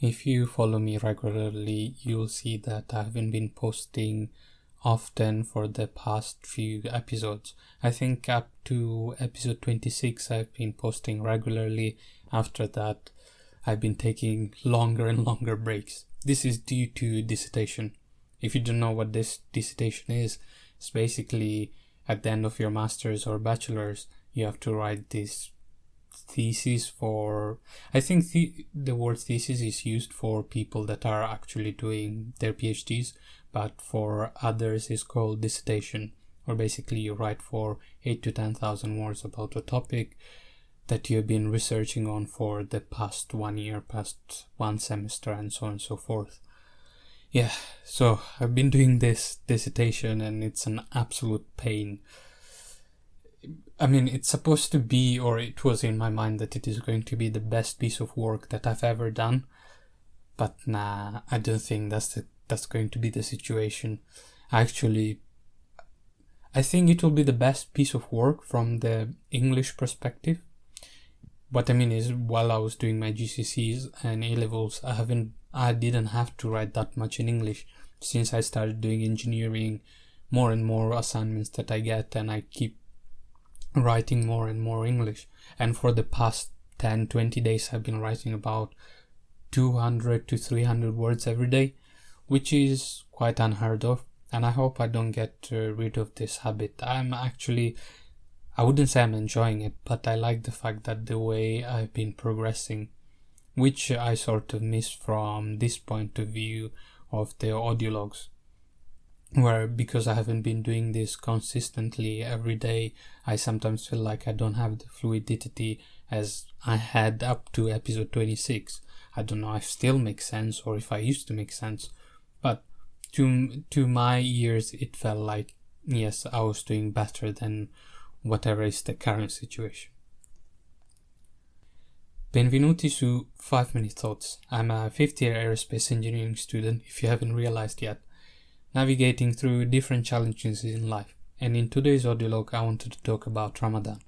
If you follow me regularly, you'll see that I haven't been posting often for the past few episodes. I think up to episode 26 I've been posting regularly. After that, I've been taking longer and longer breaks. This is due to dissertation. If you don't know what this dissertation is, it's basically at the end of your master's or bachelor's, you have to write this thesis for, I think the word thesis is used for people that are actually doing their PhDs, but for others it's called dissertation, or basically you write for 8 to 10,000 words about a topic that you've been researching on for the past 1 year, past one semester, and so on and so forth. Yeah, so I've been doing this dissertation and it's an absolute pain. I mean, it's supposed to be, or it was in my mind that it is going to be the best piece of work that I've ever done. But nah, I don't think that's going to be the situation. Actually, I think it will be the best piece of work from the English perspective. What I mean is, while I was doing my GCSEs and A-levels, I didn't have to write that much in English. Since I started doing engineering, more and more assignments that I get, and I keep writing more and more English. And for the past 10-20 days I've been writing about 200 to 300 words every day, which is quite unheard of, and I hope I don't get rid of this habit. I wouldn't say I'm enjoying it, but I like the fact that the way I've been progressing, which I sort of miss from this point of view of the audiologs, where because I haven't been doing this consistently every day, I sometimes feel like I don't have the fluidity as I had up to episode 26. I don't know if still makes sense or if I used to make sense, but to my ears it felt like, yes, I was doing better than whatever is the current situation. Benvenuti su 5 Minute Thoughts. I'm a 5th-year aerospace engineering student, if you haven't realized yet, navigating through different challenges in life. And in today's audiolog, I wanted to talk about Ramadan.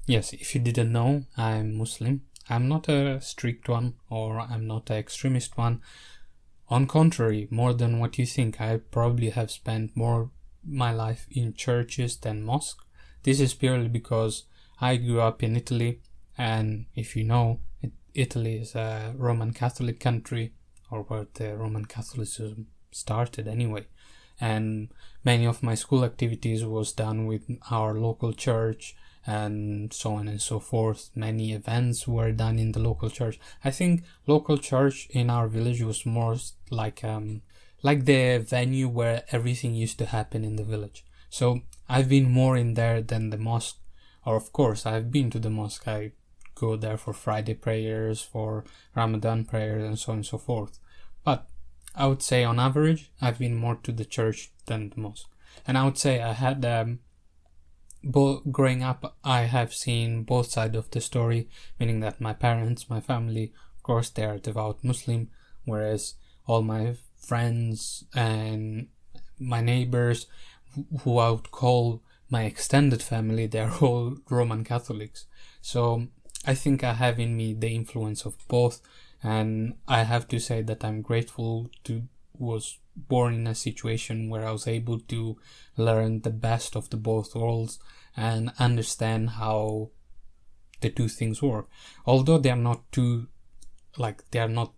Yes, if you didn't know, I'm Muslim. I'm not a strict one, or I'm not an extremist one. On contrary, more than what you think, I probably have spent more my life in churches than mosque. This is purely because I grew up in Italy, and if you know, Italy is a Roman Catholic country, or where the Roman Catholicism started anyway, and many of my school activities was done with our local church and so on and so forth. Many events were done in the local church. I think local church in our village was more like the venue where everything used to happen in the village. So I've been more in there than the mosque. Or of course I've been to the mosque. I go there for Friday prayers, for Ramadan prayers, and so on and so forth. But I would say on average, I've been more to the church than the mosque. And I would say I had, growing up, I have seen both sides of the story, meaning that my parents, my family, of course, they are devout Muslim, whereas all my friends and my neighbors, who I would call my extended family, they're all Roman Catholics. So I think I have in me the influence of both. And I have to say that I'm grateful to was born in a situation where I was able to learn the best of the both worlds and understand how the two things work. Although they are not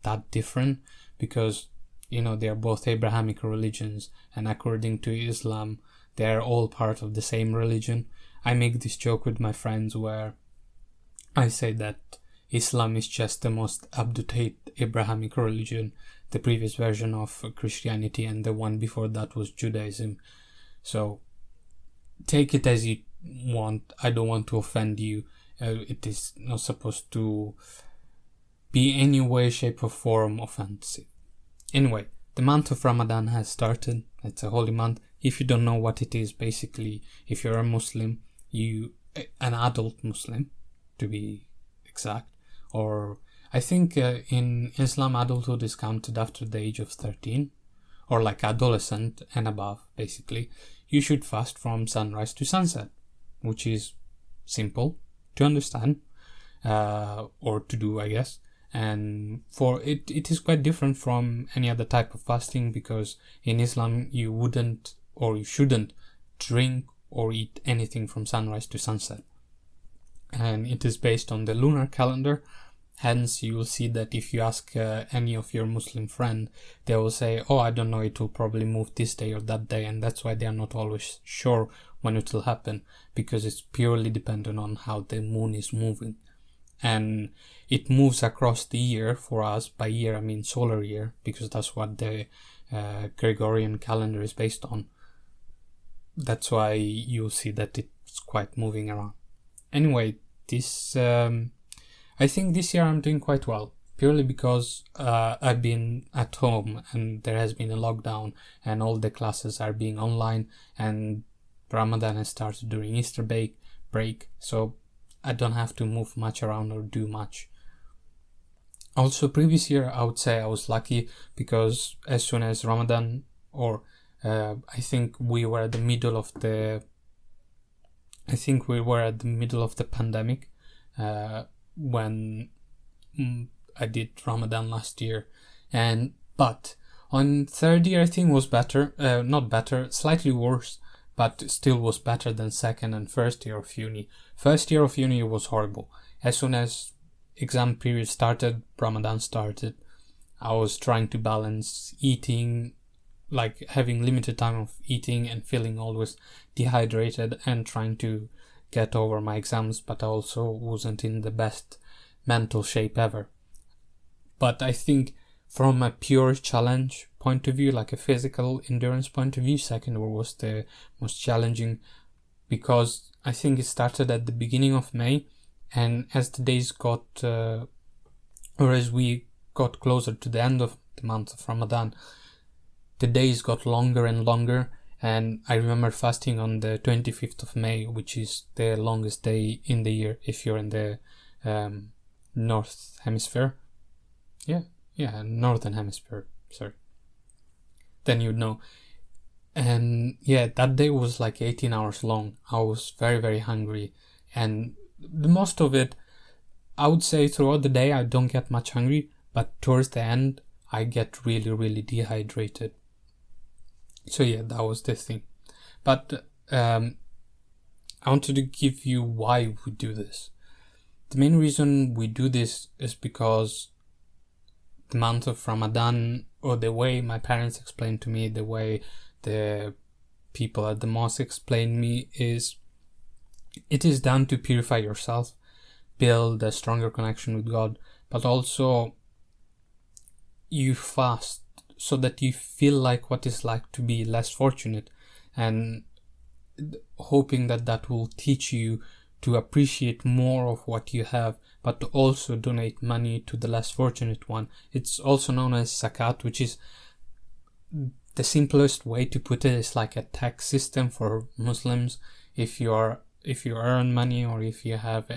that different, because, you know, they are both Abrahamic religions, and according to Islam, they are all part of the same religion. I make this joke with my friends where I say that Islam is just the most up-to-date Abrahamic religion. The previous version of Christianity and the one before that was Judaism. So take it as you want. I don't want to offend you. It is not supposed to be any way, shape or form offensive. Anyway, the month of Ramadan has started. It's a holy month. If you don't know what it is, basically, if you're a Muslim, an adult Muslim, to be exact, or I think in Islam adulthood is counted after the age of 13, or like adolescent and above, basically. You should fast from sunrise to sunset, which is simple to understand, or to do, I guess. And for it is quite different from any other type of fasting, because in Islam you wouldn't or you shouldn't drink or eat anything from sunrise to sunset. And it is based on the lunar calendar. Hence, you will see that if you ask any of your Muslim friend, they will say, oh, I don't know, it will probably move this day or that day. And that's why they are not always sure when it will happen, because it's purely dependent on how the moon is moving. And it moves across the year. For us, by year I mean solar year, because that's what the Gregorian calendar is based on. That's why you'll see that it's quite moving around. Anyway, this I think this year I'm doing quite well, purely because I've been at home and there has been a lockdown and all the classes are being online, and Ramadan has started during Easter break, so I don't have to move much around or do much. Also, previous year I would say I was lucky, because as soon as Ramadan, or I think we were at the middle of the pandemic when I did Ramadan last year. But on third year I think was better, not better, slightly worse, but still was better than second and first year of uni. First year of uni was horrible. As soon as exam period started, Ramadan started, I was trying to balance eating, like having limited time of eating and feeling always dehydrated, and trying to get over my exams, but I also wasn't in the best mental shape ever. But I think from a pure challenge point of view, like a physical endurance point of view, second year was the most challenging, because I think it started at the beginning of May, and as the days as we got closer to the end of the month of Ramadan, the days got longer and longer. And I remember fasting on the 25th of May, which is the longest day in the year if you're in the North Hemisphere. Northern Hemisphere, sorry. Then you'd know. And yeah, that day was like 18 hours long. I was very, very hungry. And the most of it, I would say throughout the day, I don't get much hungry. But towards the end, I get really, really dehydrated. So yeah, that was the thing. But I wanted to give you why we do this. The main reason we do this is because the month of Ramadan, or the way my parents explained to me, the way the people at the mosque explained me, is it is done to purify yourself, build a stronger connection with God, but also you fast so that you feel like what it's like to be less fortunate, and hoping that will teach you to appreciate more of what you have, but to also donate money to the less fortunate one. It's also known as zakat, which is the simplest way to put it. Is like a tax system for Muslims. If you earn money, or if you have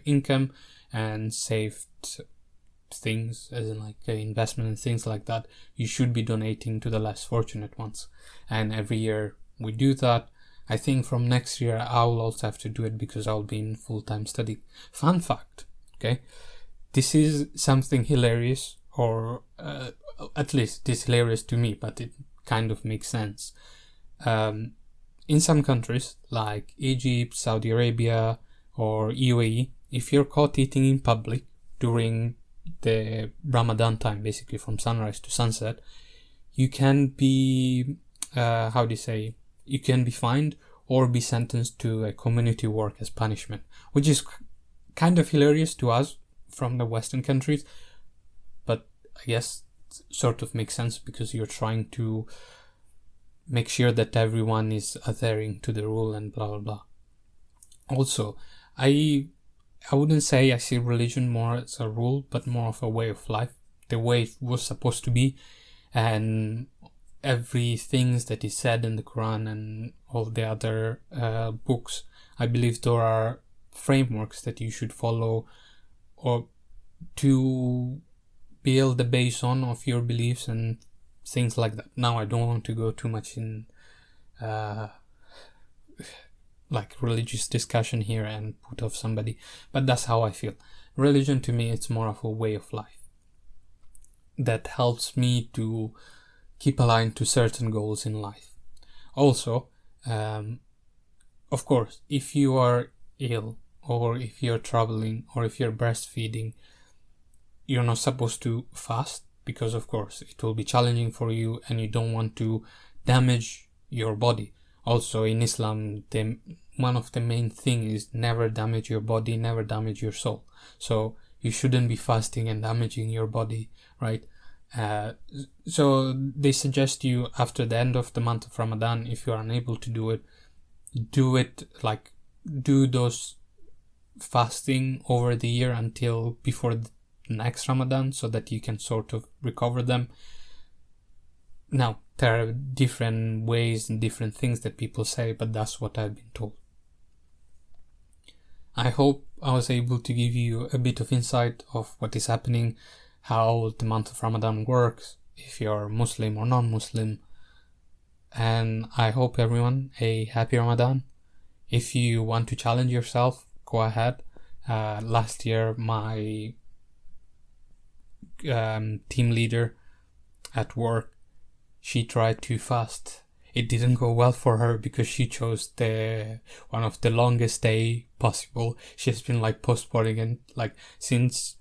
income and saved things, as in like investment and things like that, you should be donating to the less fortunate ones. And every year we do that. I think from next year I'll also have to do it, because I'll be in full-time study. Fun fact, okay, this is something hilarious, or at least it's hilarious to me, but it kind of makes sense. In some countries like Egypt, Saudi Arabia, or UAE, if you're caught eating in public during the Ramadan time, basically from sunrise to sunset, you can be you can be fined or be sentenced to a community work as punishment, which is kind of hilarious to us from the Western countries, but I guess it sort of makes sense, because you're trying to make sure that everyone is adhering to the rule and blah blah blah. Also, I wouldn't say I see religion more as a rule, but more of a way of life, the way it was supposed to be, and everything that is said in the Quran and all the other books. I believe there are frameworks that you should follow, or to build the base on of your beliefs and things like that. Now, I don't want to go too much in like religious discussion here and put off somebody, but that's how I feel. Religion to me, it's more of a way of life that helps me to keep aligned to certain goals in life. Also, of course, if you are ill, or if you're traveling, or if you're breastfeeding, you're not supposed to fast, because of course it will be challenging for you and you don't want to damage your body. Also in Islam, one of the main things is never damage your body, never damage your soul. So you shouldn't be fasting and damaging your body, right? So they suggest you after the end of the month of Ramadan, if you are unable to do it, do those fasting over the year until before the next Ramadan, so that you can sort of recover them. Now, there are different ways and different things that people say, but that's what I've been told. I hope I was able to give you a bit of insight of what is happening, how the month of Ramadan works, if you're Muslim or non-Muslim. And I hope everyone a happy Ramadan. If you want to challenge yourself, go ahead. Last year, my team leader at work, she tried to fast. It didn't go well for her because she chose one of the longest day possible. She's been postponing, and since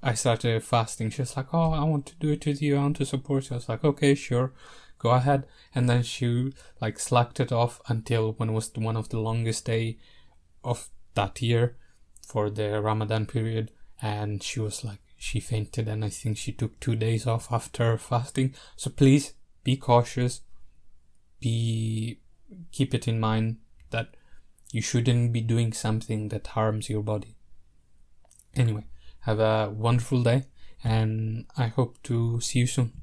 I started fasting, she's like, oh, I want to do it with you, I want to support you. I was like, okay, sure, go ahead. And then she slacked it off until when it was one of the longest day of that year for the Ramadan period, and she fainted, and I think she took 2 days off after fasting. So please be cautious. Keep it in mind that you shouldn't be doing something that harms your body. Anyway, have a wonderful day, and I hope to see you soon.